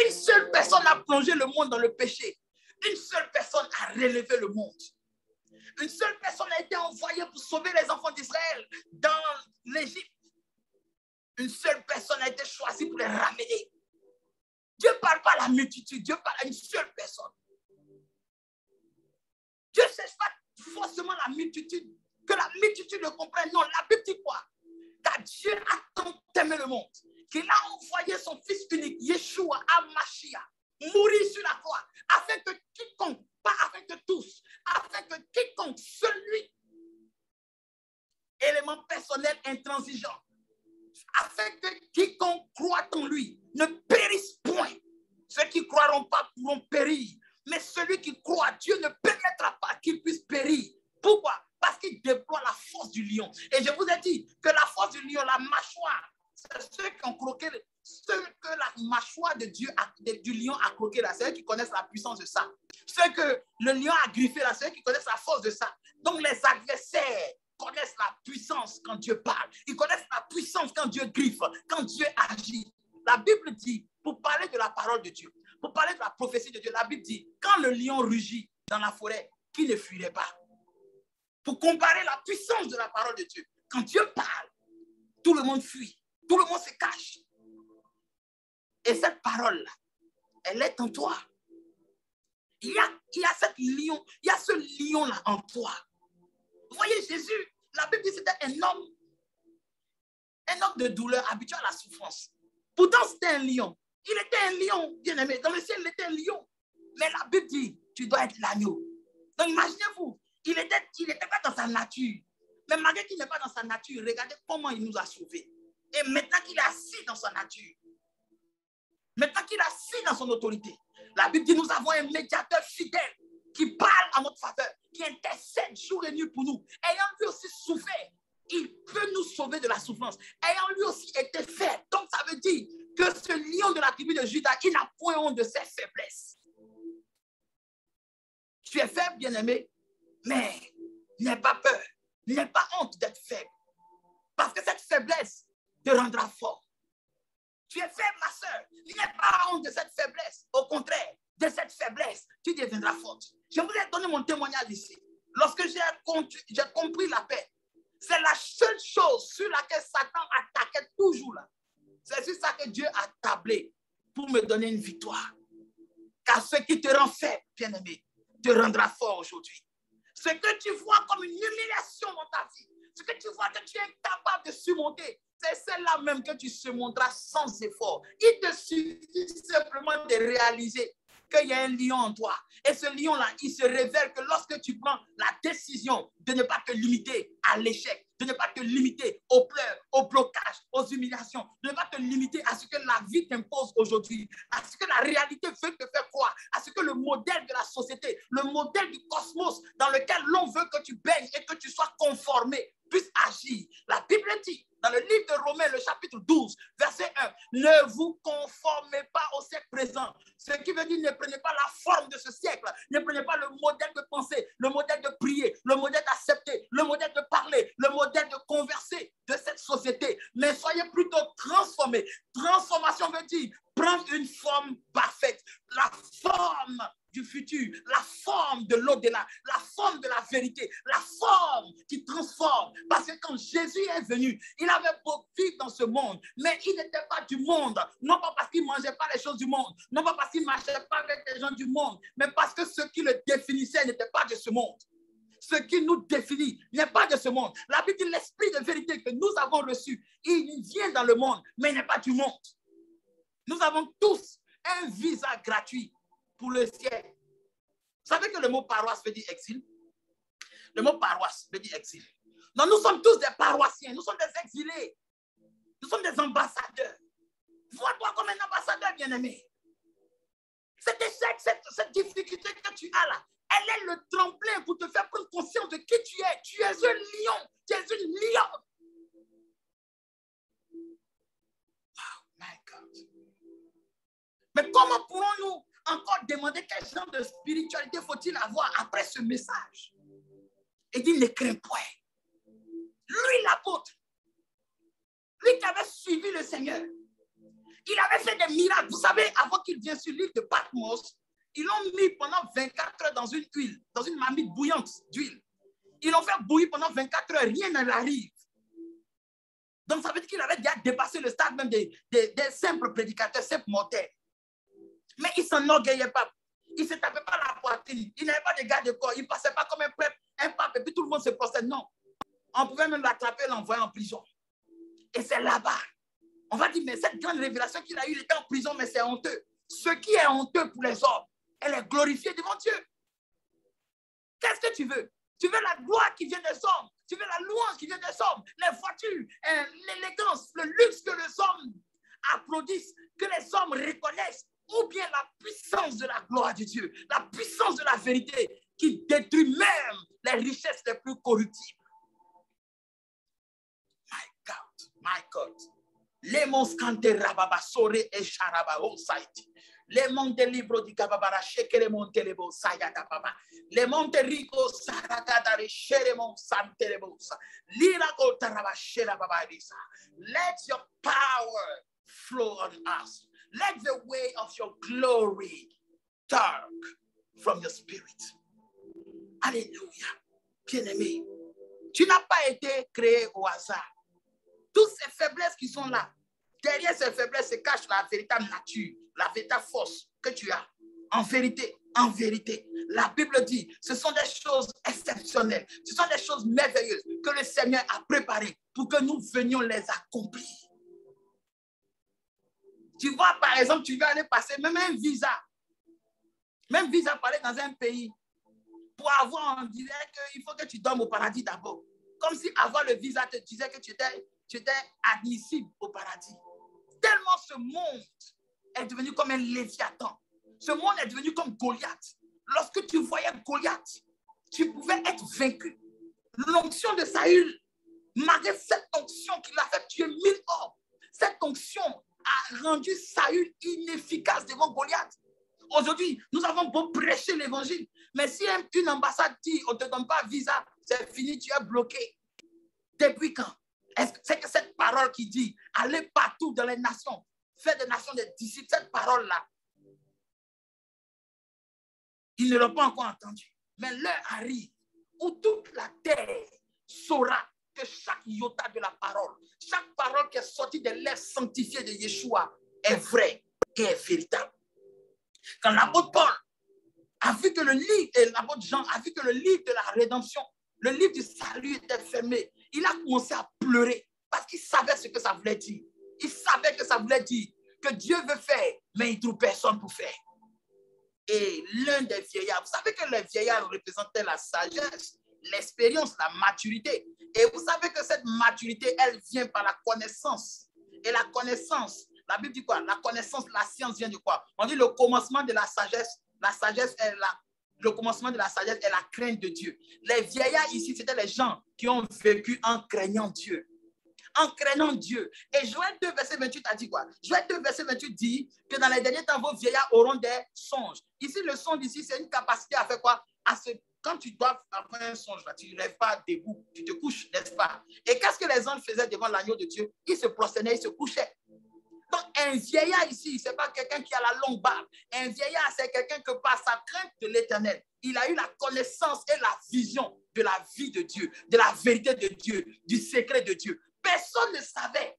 Une seule personne a plongé le monde dans le péché. Une seule personne a relevé le monde. Une seule personne a été envoyée pour sauver les enfants d'Israël dans l'Égypte. Une seule personne a été choisie pour les ramener. Dieu ne parle pas à la multitude, Dieu parle à une seule personne. Dieu ne cherche pas forcément la multitude, que la multitude le comprenne. Non, la Bible dit quoi? Car Dieu a tant aimé le monde qu'il a envoyé son Fils unique, Yeshua HaMashiach, mourir sur la croix, afin que quiconque, pas afin que tous, afin que quiconque, celui, élément personnel intransigeant, afin que quiconque croit en lui ne périsse point, Ceux qui ne croiront pas pourront périr. Mais celui qui croit, Dieu ne permettra pas qu'il puisse périr. Pourquoi? Parce qu'il déploie la force du lion. Et je vous ai dit que la force du lion, la mâchoire, c'est ceux qui ont croqué, ceux que la mâchoire de Dieu, du lion a croqué là, c'est eux qui connaissent la puissance de ça. Ceux que le lion a griffé là, c'est eux qui connaissent la force de ça. Donc les adversaires connaissent la puissance quand Dieu parle. Ils connaissent la puissance quand Dieu griffe, quand Dieu agit. La Bible dit, pour parler de la parole de Dieu, pour parler de la prophétie de Dieu, la Bible dit, quand le lion rugit dans la forêt, qui ne fuirait pas? Pour comparer la puissance de la parole de Dieu, quand Dieu parle, tout le monde fuit, tout le monde se cache. Et cette parole-là, elle est en toi. Il y a cette lion, il y a ce lion-là en toi. Vous voyez, Jésus, la Bible dit que c'était un homme de douleur, habitué à la souffrance. Pourtant, c'était un lion. Il était un lion, bien aimé. Dans le ciel, il était un lion. Mais la Bible dit, tu dois être l'agneau. Donc, imaginez-vous, il n'était pas dans sa nature. Mais malgré qu'il n'est pas dans sa nature, regardez comment il nous a sauvés. Et maintenant qu'il est assis dans sa nature, maintenant qu'il est assis dans son autorité, la Bible dit, nous avons un médiateur fidèle qui parle en notre faveur, qui intercède jour et nuit pour nous. Ayant lui aussi souffert, il peut nous sauver de la souffrance. Ayant lui aussi été faible. Donc, ça veut dire que ce lion de la tribu de Juda, il n'a point honte de ses faiblesses. Tu es faible, bien-aimé, mais n'aie pas peur, n'aie pas honte d'être faible. Parce que cette faiblesse te rendra fort. Tu es faible, ma soeur, n'aie pas honte de cette faiblesse. Au contraire, de cette faiblesse, tu deviendras forte. Je vous ai donné mon témoignage ici. Lorsque j'ai compris la paix, c'est la seule chose sur laquelle Satan attaquait toujours là. C'est sur ça que Dieu a tablé pour me donner une victoire. Car ce qui te rend faible, bien-aimé, te rendra fort aujourd'hui. Ce que tu vois comme une humiliation dans ta vie, ce que tu vois que tu es incapable de surmonter, c'est celle-là même que tu surmonteras sans effort. Il te suffit simplement de réaliser qu'il y a un lion en toi. Et ce lion-là, il se révèle que lorsque tu prends la décision de ne pas te limiter à l'échec, de ne pas te limiter aux pleurs, aux blocages, aux humiliations, de ne pas te limiter à ce que la vie t'impose aujourd'hui, à ce que la réalité veut te faire croire, à ce que le modèle de la société, le modèle du cosmos dans lequel l'on veut que tu baignes et que tu sois conformé, puisse agir. La Bible dit, dans le livre de Romains, le chapitre 12, verset 1, ne vous conformez pas au siècle présent. Ce qui veut dire, ne prenez pas la forme de ce siècle, ne prenez pas le modèle de penser, le modèle de prier, le modèle d'accepter, le modèle de parler, le modèle de converser de cette société, mais soyez plutôt transformés. Transformation veut dire prendre une forme parfaite, la forme du futur, la forme de l'au-delà, la forme de la vérité, la forme qui transforme. Parce que quand Jésus est venu, il avait beau vivre dans ce monde, mais il n'était pas du monde. Non pas parce qu'il ne mangeait pas les choses du monde, non pas parce qu'il ne marchait pas avec les gens du monde, mais parce que ce qui le définissait n'était pas de ce monde. Ce qui nous définit n'est pas de ce monde. La Bible dit l'esprit de vérité que nous avons reçu, il vient dans le monde, mais il n'est pas du monde. Nous avons tous un visa gratuit pour le ciel. Vous savez que le mot paroisse veut dire exil? Le mot paroisse veut dire exil. Non, nous sommes tous des paroissiens, nous sommes des exilés. Nous sommes des ambassadeurs. Vois-toi comme un ambassadeur, bien-aimé. Cet échec, cette difficulté que tu as là, elle est le tremplin pour te faire prendre conscience de qui tu es. Tu es un lion, tu es une lionne. Oh my God. Mais comment pourrons-nous encore demander quel genre de spiritualité faut-il avoir après ce message? Il dit, ne crains point. Lui, l'apôtre, lui qui avait suivi le Seigneur, il avait fait des miracles. Vous savez, avant qu'il vienne sur l'île de Patmos, ils l'ont mis pendant 24 heures dans une huile, dans une marmite bouillante d'huile. Ils l'ont fait bouillir pendant 24 heures, rien ne l'arrive. Donc ça veut dire qu'il avait déjà dépassé le stade même des simples prédicateurs, simples mortels. Mais il ne s'enorgueillait pas. Il ne se tapait pas la poitrine. Il n'avait pas de garde de corps. Il ne passait pas comme un prêtre, un pape, et puis tout le monde se prosterne. Non. On pouvait même l'attraper et l'envoyer en prison. Et c'est là-bas. On va dire, mais cette grande révélation qu'il a eue, il était en prison, mais c'est honteux. Ce qui est honteux pour les hommes, elle est glorifiée devant Dieu. Qu'est-ce que tu veux? Tu veux la gloire qui vient des hommes. Tu veux la louange qui vient des hommes. Les voitures, l'élégance, le luxe que les hommes applaudissent, que les hommes reconnaissent. ou bien la puissance de la gloire de Dieu, la puissance de la vérité qui détruit même les richesses les plus corruptibles. My God. Les monscante rababa sore et charaba o saiti. Les monte libro di kababara shekere monte lebo sayata baba. Les monte rico saragada re shere mon sante lebo sa. Lira go taraba shera baba risa. Let your power flow on us. Let the way of your glory dark from your spirit. Alléluia. Bien-aimé, tu n'as pas été créé au hasard. Toutes ces faiblesses qui sont là, derrière ces faiblesses se cache la véritable nature, la véritable force que tu as. En vérité, la Bible dit, ce sont des choses exceptionnelles, ce sont des choses merveilleuses que le Seigneur a préparées pour que nous venions les accomplir. Tu vois, par exemple, tu vas aller passer même un visa pour aller dans un pays. Pour avoir, on dirait qu'il faut que tu dormes au paradis d'abord. Comme si avoir le visa te disait que tu étais admissible au paradis. Tellement ce monde est devenu comme un léviathan. Ce monde est devenu comme Goliath. Lorsque tu voyais Goliath, tu pouvais être vaincu. L'onction de Saül, malgré cette onction qui l'a fait tuer 1000 hommes, cette onction a rendu Saül inefficace devant Goliath. Aujourd'hui, nous avons beau prêcher l'évangile, mais si une ambassade dit on ne te donne pas visa, c'est fini, tu es bloqué. Depuis quand? C'est que cette parole qui dit allez partout dans les nations, faire des nations des disciples, cette parole-là, ils ne l'ont pas encore entendue. Mais l'heure arrive où toute la terre saura que chaque iota de la parole, chaque parole qui est sortie des lèvres sanctifiées de Yeshua est vraie et est véritable. Quand l'apôtre Paul a vu que le livre, et l'apôtre Jean a vu que le livre de la rédemption, le livre du salut était fermé, il a commencé à pleurer parce qu'il savait ce que ça voulait dire. Il savait que ça voulait dire que Dieu veut faire, mais il ne trouve personne pour faire. Et l'un des vieillards, vous savez que les vieillards représentaient la sagesse, l'expérience, la maturité. Et vous savez que cette maturité, elle vient par la connaissance. Et la connaissance, la Bible dit quoi? La connaissance, la science vient de quoi? On dit le commencement de la sagesse est le commencement de la sagesse est la crainte de Dieu. Les vieillards ici, c'était les gens qui ont vécu en craignant Dieu. En craignant Dieu. Et Joël 2, verset 28 a dit quoi? Joël 2, verset 28 dit que dans les derniers temps, vos vieillards auront des songes. Ici, le songe ici, c'est une capacité à faire quoi? Quand tu dois avoir un songe, là, tu ne rêves pas debout, tu te couches, n'est-ce pas? Et qu'est-ce que les anges faisaient devant l'agneau de Dieu? Ils se prosternaient, ils se couchaient. Donc, un vieillard ici, ce n'est pas quelqu'un qui a la longue barbe. Un vieillard, c'est quelqu'un que par sa crainte de l'Éternel, il a eu la connaissance et la vision de la vie de Dieu, de la vérité de Dieu, du secret de Dieu. Personne ne savait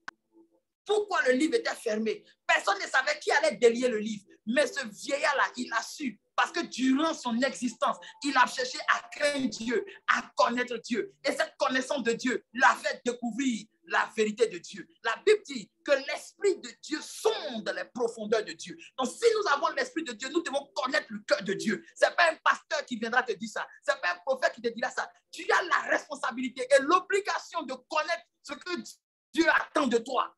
pourquoi le livre était fermé. Personne ne savait qui allait délier le livre. Mais ce vieillard-là, il a su. Parce que durant son existence, il a cherché à craindre Dieu, à connaître Dieu. Et cette connaissance de Dieu l'a fait découvrir la vérité de Dieu. La Bible dit que l'Esprit de Dieu sonde les profondeurs de Dieu. Donc, si nous avons l'Esprit de Dieu, nous devons connaître le cœur de Dieu. Ce n'est pas un pasteur qui viendra te dire ça. Ce n'est pas un prophète qui te dira ça. Tu as la responsabilité et l'obligation de connaître ce que Dieu attend de toi.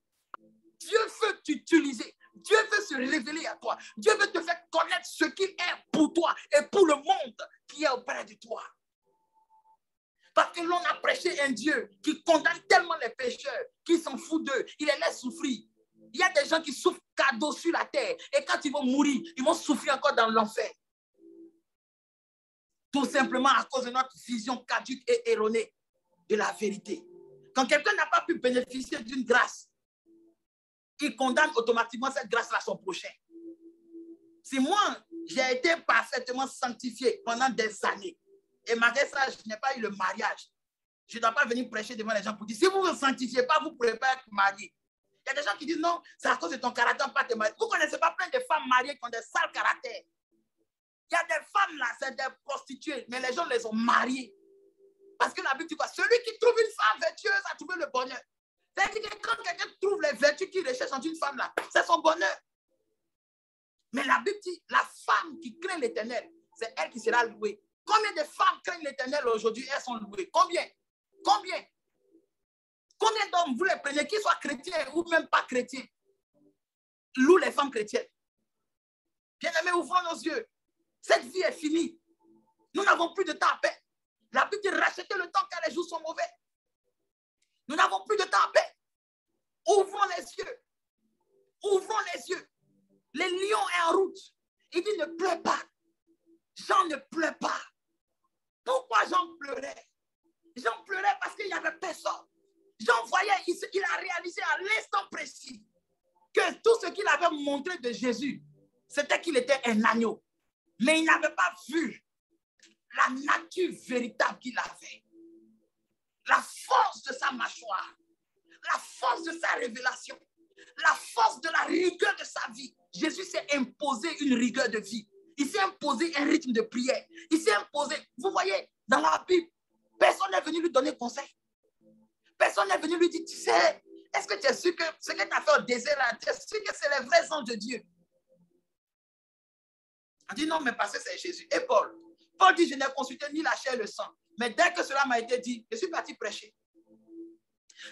Dieu veut t'utiliser. Dieu veut se révéler à toi. Dieu veut te faire connaître ce qu'il est pour toi et pour le monde qui est auprès de toi. Parce que l'on a prêché un Dieu qui condamne tellement les pécheurs, qui s'en fout d'eux, il les laisse souffrir. Il y a des gens qui souffrent cadeau sur la terre et quand ils vont mourir, ils vont souffrir encore dans l'enfer. Tout simplement à cause de notre vision caduque et erronée de la vérité. Quand quelqu'un n'a pas pu bénéficier d'une grâce, il condamne automatiquement cette grâce-là à son prochain. Si moi, j'ai été parfaitement sanctifié pendant des années, et malgré ça, je n'ai pas eu le mariage, je ne dois pas venir prêcher devant les gens pour dire, si vous ne vous sanctifiez pas, vous ne pourrez pas être marié. Il y a des gens qui disent, non, c'est à cause de ton caractère, pas te marier. Vous ne connaissez pas plein de femmes mariées qui ont des sales caractères. Il y a des femmes là, c'est des prostituées, mais les gens les ont mariées. Parce que la Bible dit quoi? Celui qui trouve une femme vertueuse a trouvé le bonheur. C'est-à-dire que quand quelqu'un trouve les vertus qu'il recherche dans une femme là, c'est son bonheur. Mais la Bible dit, la femme qui craint l'Éternel, c'est elle qui sera louée. Combien de femmes craignent l'Éternel aujourd'hui, elles sont louées? Combien? Combien? Combien d'hommes vous les prenez, qu'ils soient chrétiens ou même pas chrétiens, louent les femmes chrétiennes? Bien-aimés, ouvrons nos yeux. Cette vie est finie. Nous n'avons plus de temps à perdre. La Bible dit rachetez le temps car les jours sont mauvais. Nous n'avons plus de temps à perdre. Ouvrons les yeux. Ouvrons les yeux. Les lions est en route. Il dit ne pleure pas. Jean ne pleure pas. Pourquoi Jean pleurait? Jean pleurait parce qu'il n'y avait personne. Jean voyait, il a réalisé à l'instant précis que tout ce qu'il avait montré de Jésus, c'était qu'il était un agneau. Mais il n'avait pas vu la nature véritable qu'il avait. La force de sa mâchoire, la force de sa révélation, la force de la rigueur de sa vie. Jésus s'est imposé une rigueur de vie. Il s'est imposé un rythme de prière. Il s'est imposé, vous voyez, dans la Bible, personne n'est venu lui donner conseil. Personne n'est venu lui dire, tu sais, est-ce que tu es sûr que ce que tu as fait au désert, là, tu es sûr que c'est les vrais anges de Dieu? On dit non, mais parce que c'est Jésus. Et Paul dit, je n'ai consulté ni la chair et le sang. Mais dès que cela m'a été dit, je suis parti prêcher.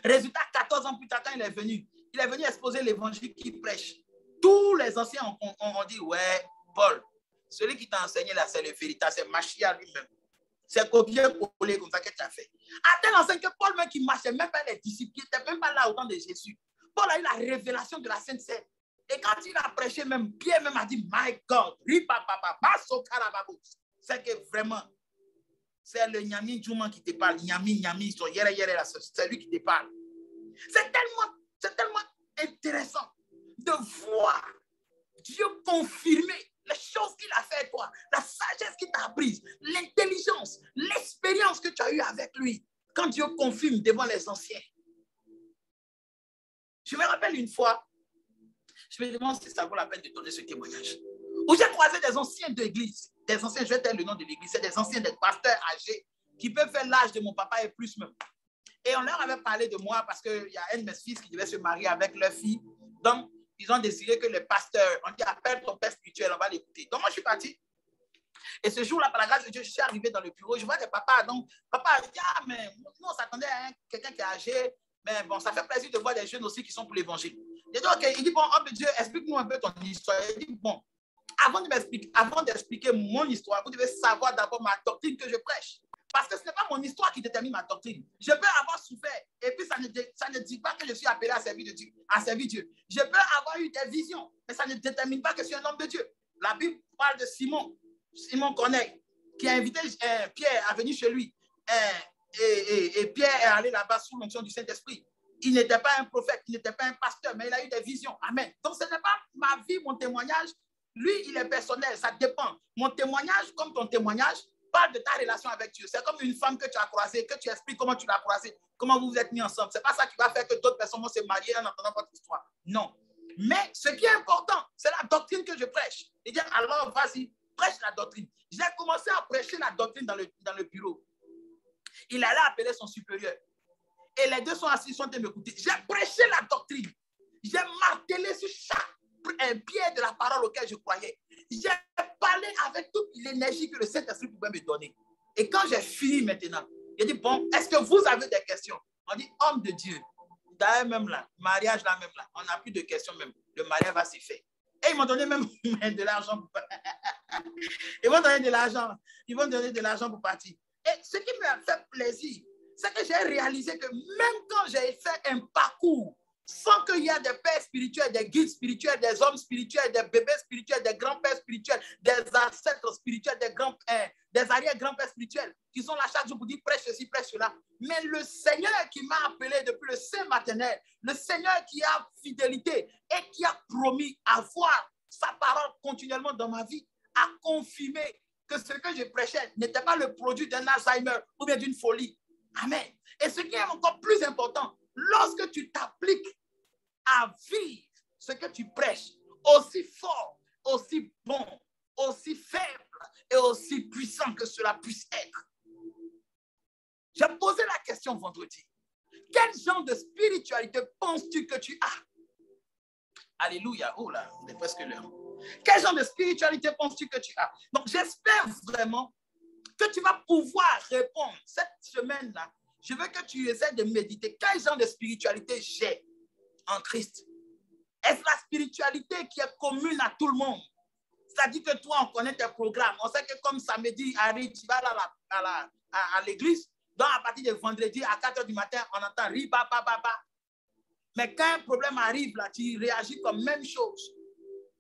Résultat, 14 ans plus tard, quand il est venu exposer l'évangile qu'il prêche. Tous les anciens ont dit, ouais, Paul, celui qui t'a enseigné là, c'est le véritable, c'est Machia lui-même. C'est copier-coller comme ça que tu as fait. À tel enseigne que Paul, même qui ne marchait même pas les disciples, qui n'était même pas là au temps de Jésus. Paul a eu la révélation de la Sainte Seine. Et quand il a prêché, même Pierre même a dit, my God, c'est que vraiment, c'est le Nyami Djouman qui te parle. Nyami, c'est lui qui te parle. C'est tellement intéressant de voir Dieu confirmer les choses qu'il a fait toi, la sagesse qu'il t'a apprise, l'intelligence, l'expérience que tu as eue avec lui. Quand Dieu confirme devant les anciens. Je me rappelle une fois, je me demande si ça vaut la peine de donner ce témoignage, où j'ai croisé des anciens de l'église, des anciens, je vais taire le nom de l'église, c'est des anciens, des pasteurs âgés qui peuvent faire l'âge de mon papa et plus même. Et on leur avait parlé de moi parce qu'il y a un de mes fils qui devait se marier avec leur fille. Donc, ils ont désiré que le pasteur, on dit, appelle ton père spirituel, on va l'écouter. Donc, moi, je suis parti. Et ce jour-là, par la grâce de Dieu, je suis arrivé dans le bureau. Je vois des papas. Donc, papa a dit, ah, mais nous, on s'attendait à quelqu'un qui est âgé. Mais bon, ça fait plaisir de voir des jeunes aussi qui sont pour l'évangile. J'ai dit, OK. Il dit, bon, homme de Dieu, explique-nous un peu ton histoire. Il dit, bon, avant d'expliquer mon histoire, vous devez savoir d'abord ma doctrine que je prêche. Parce que ce n'est pas mon histoire qui détermine ma doctrine. Je peux avoir souffert et puis ça ne dit pas que je suis appelé à servir Dieu. Je peux avoir eu des visions, mais ça ne détermine pas que je suis un homme de Dieu. La Bible parle de Simon Corneille, qui a invité Pierre à venir chez lui. Et Pierre est allé là-bas sous l'onction du Saint-Esprit. Il n'était pas un prophète, il n'était pas un pasteur, mais il a eu des visions. Amen. Donc ce n'est pas ma vie, mon témoignage. Lui, il est personnel, ça dépend. Mon témoignage, comme ton témoignage, parle de ta relation avec Dieu. C'est comme une femme que tu as croisée, que tu expliques comment tu l'as croisée, comment vous vous êtes mis ensemble. Ce n'est pas ça qui va faire que d'autres personnes vont se marier en entendant votre histoire. Non. Mais ce qui est important, c'est la doctrine que je prêche. Il dit, alors vas-y, prêche la doctrine. J'ai commencé à prêcher la doctrine dans le bureau. Il allait appeler son supérieur. Et les deux sont assis, sont en train de m'écouter. J'ai prêché la doctrine. J'ai martelé sur chaque pierre de la parole auquel je croyais. J'ai parlé avec toute l'énergie que le Saint-Esprit pouvait me donner. Et quand j'ai fini maintenant, j'ai dit, bon, est-ce que vous avez des questions? On dit, homme de Dieu. D'ailleurs, même là, mariage là, même là, on n'a plus de questions même. Le mariage va se faire. Et ils m'ont donné même de l'argent. Ils vont donner de l'argent. Ils vont donner de l'argent pour partir. Et ce qui m'a fait plaisir, c'est que j'ai réalisé que même quand j'ai fait un parcours sans qu'il y ait des pères spirituels, des guides spirituels, des hommes spirituels, des bébés spirituels, des grands-pères spirituels, des ancêtres spirituels, des arrière-grands-pères spirituels qui sont là chaque jour pour dire prêche ceci, prêche cela. Mais le Seigneur qui m'a appelé depuis le sein maternel, le Seigneur qui a fidélité et qui a promis avoir sa parole continuellement dans ma vie, a confirmé que ce que je prêchais n'était pas le produit d'un Alzheimer ou bien d'une folie. Amen. Et ce qui est encore plus important, lorsque tu t'appliques à vivre ce que tu prêches, aussi fort, aussi bon, aussi faible et aussi puissant que cela puisse être. J'ai posé la question vendredi. Quel genre de spiritualité penses-tu que tu as? Alléluia. Oh là, c'est presque l'heure. Quel genre de spiritualité penses-tu que tu as? Donc, j'espère vraiment que tu vas pouvoir répondre cette semaine-là. Je veux que tu essaies de méditer. Quel genre de spiritualité j'ai en Christ? Est-ce la spiritualité qui est commune à tout le monde? C'est-à-dire que toi, on connaît tes programmes. On sait que comme samedi arrive, tu vas à l'église. Donc, à partir de vendredi, à 4 h du matin, on entend riba, ba, ba, ba. Mais quand un problème arrive, là, tu réagis comme même chose.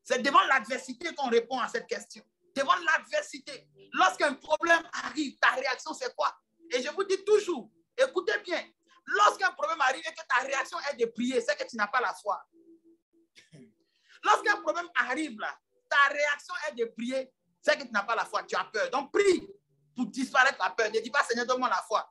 C'est devant l'adversité qu'on répond à cette question. Devant l'adversité. Lorsqu'un problème arrive, ta réaction, c'est quoi? Et je vous dis toujours, écoutez bien, lorsqu'un problème arrive et que ta réaction est de prier, c'est que tu n'as pas la foi. Lorsqu'un problème arrive, là, ta réaction est de prier, c'est que tu n'as pas la foi, tu as peur. Donc, prie pour disparaître la peur. Ne dis pas, Seigneur, donne-moi la foi.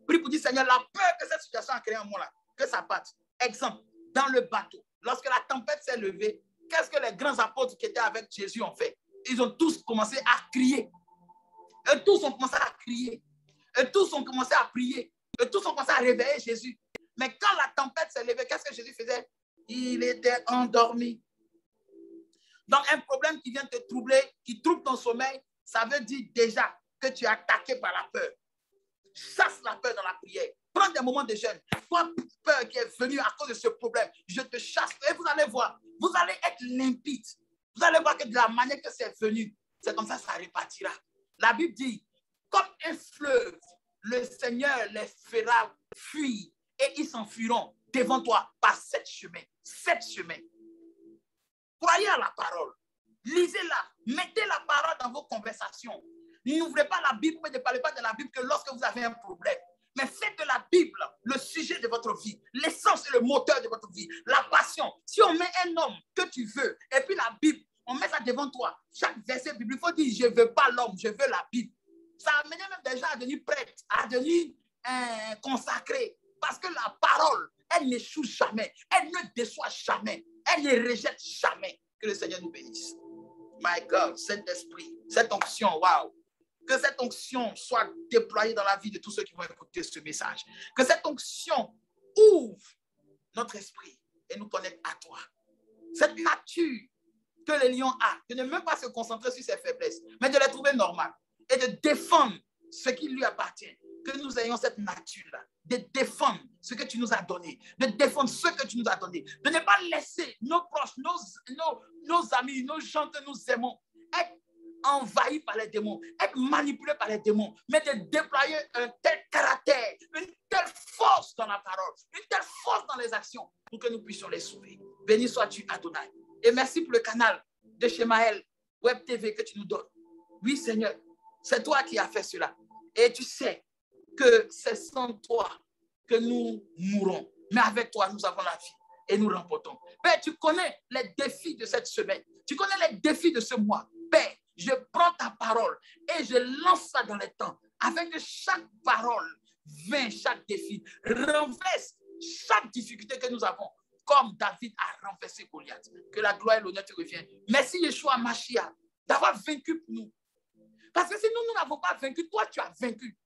Prie pour dire, Seigneur, la peur que cette situation a créée en moi, là, que ça parte. Exemple, dans le bateau, lorsque la tempête s'est levée, qu'est-ce que les grands apôtres qui étaient avec Jésus ont fait? Ils ont tous commencé à crier. Et tous ont commencé à crier. Et tous ont commencé à prier. Et tous ont commencé à réveiller Jésus. Mais quand la tempête s'est levée, qu'est-ce que Jésus faisait? Il était endormi. Donc, un problème qui vient te troubler, qui trouble ton sommeil, ça veut dire déjà que tu es attaqué par la peur. Chasse la peur dans la prière. Prends des moments de jeûne. Toi, peur qui est venue à cause de ce problème, je te chasse. Et vous allez voir, vous allez être limpide. Vous allez voir que de la manière que c'est venu, c'est comme ça repartira. La Bible dit, comme un fleuve, le Seigneur les fera fuir et ils s'enfuiront devant toi par 7 chemins. 7 chemins. Croyez à la parole. Lisez-la. Mettez la parole dans vos conversations. N'ouvrez pas la Bible, ne parlez pas de la Bible que lorsque vous avez un problème. Mais faites de la Bible le sujet de votre vie, l'essence et le moteur de votre vie, la passion. Si on met un homme que tu veux, et puis la Bible, on met ça devant toi, chaque verset biblique, il faut dire, je ne veux pas l'homme, je veux la Bible. Ça a amené même des gens à devenir prêtres, à devenir consacrés. Parce que la parole, elle n'échoue jamais, elle ne déçoit jamais, elle ne rejette jamais. Que le Seigneur nous bénisse. My God, Saint-Esprit, cette onction, waouh. Que cette onction soit déployée dans la vie de tous ceux qui vont écouter ce message. Que cette onction ouvre notre esprit et nous connecte à toi. Cette nature que le lion a, de ne même pas se concentrer sur ses faiblesses, mais de les trouver normales et de défendre ce qui lui appartient. Que nous ayons cette nature-là, de défendre ce que tu nous as donné, de défendre ce que tu nous as donné, de ne pas laisser nos proches, nos amis, nos gens que nous aimons être envahi par les démons, être manipulé par les démons, mais de déployer un tel caractère, une telle force dans la parole, une telle force dans les actions pour que nous puissions les sauver. Béni sois-tu, Adonai. Et merci pour le canal de Shemael Web TV que tu nous donnes. Oui, Seigneur, c'est toi qui as fait cela. Et tu sais que c'est sans toi que nous mourrons. Mais avec toi, nous avons la vie et nous remportons. Père, tu connais les défis de cette semaine. Tu connais les défis de ce mois. Père, je prends ta parole et je lance ça dans les temps. Avec chaque parole, vainc chaque défi, renverse chaque difficulté que nous avons, comme David a renversé Goliath. Que la gloire et l'honneur te reviennent. Merci Yeshua Mashiach d'avoir vaincu pour nous. Parce que si nous n'avons pas vaincu, toi tu as vaincu.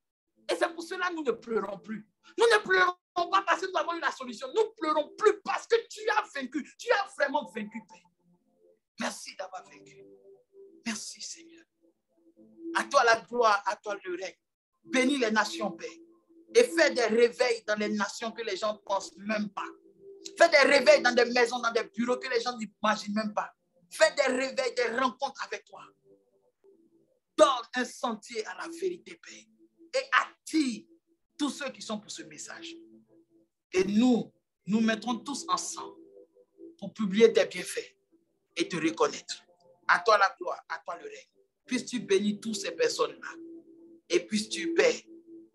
Et c'est pour cela que nous ne pleurons plus. Nous ne pleurons pas parce que nous avons eu la solution. Nous ne pleurons plus parce que tu as vaincu. Tu as vraiment vaincu, Père. Merci d'avoir vaincu. Merci, Seigneur. À toi la gloire, à toi le règne. Bénis les nations, Père. Et fais des réveils dans les nations que les gens ne pensent même pas. Fais des réveils dans des maisons, dans des bureaux que les gens n'imaginent même pas. Fais des réveils, des rencontres avec toi. Donne un sentier à la vérité, Père. Et attire tous ceux qui sont pour ce message. Et nous mettrons tous ensemble pour publier tes bienfaits et te reconnaître. À toi la gloire, à toi le règne. Puisses-tu bénir toutes ces personnes-là. Et puisses-tu, Père,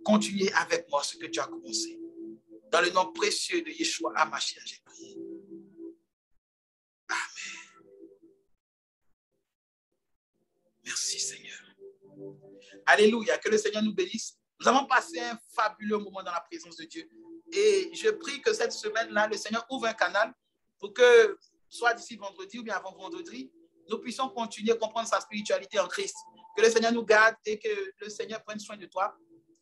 continuer avec moi ce que tu as commencé. Dans le nom précieux de Yeshua HaMashiach, j'ai prié. Amen. Merci, Seigneur. Alléluia. Que le Seigneur nous bénisse. Nous avons passé un fabuleux moment dans la présence de Dieu. Et je prie que cette semaine-là, le Seigneur ouvre un canal pour que, soit d'ici vendredi ou bien avant vendredi, nous puissions continuer à comprendre sa spiritualité en Christ. Que le Seigneur nous garde et que le Seigneur prenne soin de toi.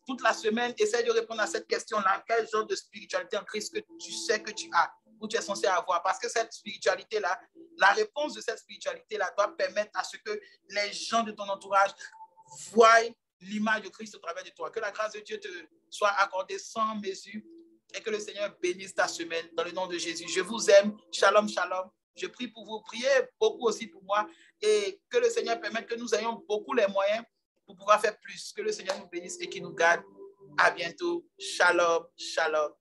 Toute la semaine, essaie de répondre à cette question-là. Quel genre de spiritualité en Christ que tu sais que tu as ou tu es censé avoir? Parce que cette spiritualité-là, la réponse de cette spiritualité-là doit permettre à ce que les gens de ton entourage voient l'image de Christ au travers de toi. Que la grâce de Dieu te soit accordée sans mesure et que le Seigneur bénisse ta semaine dans le nom de Jésus. Je vous aime. Shalom, shalom. Je prie pour vous, priez beaucoup aussi pour moi et que le Seigneur permette que nous ayons beaucoup les moyens pour pouvoir faire plus. Que le Seigneur nous bénisse et qu'il nous garde. À bientôt. Shalom, shalom.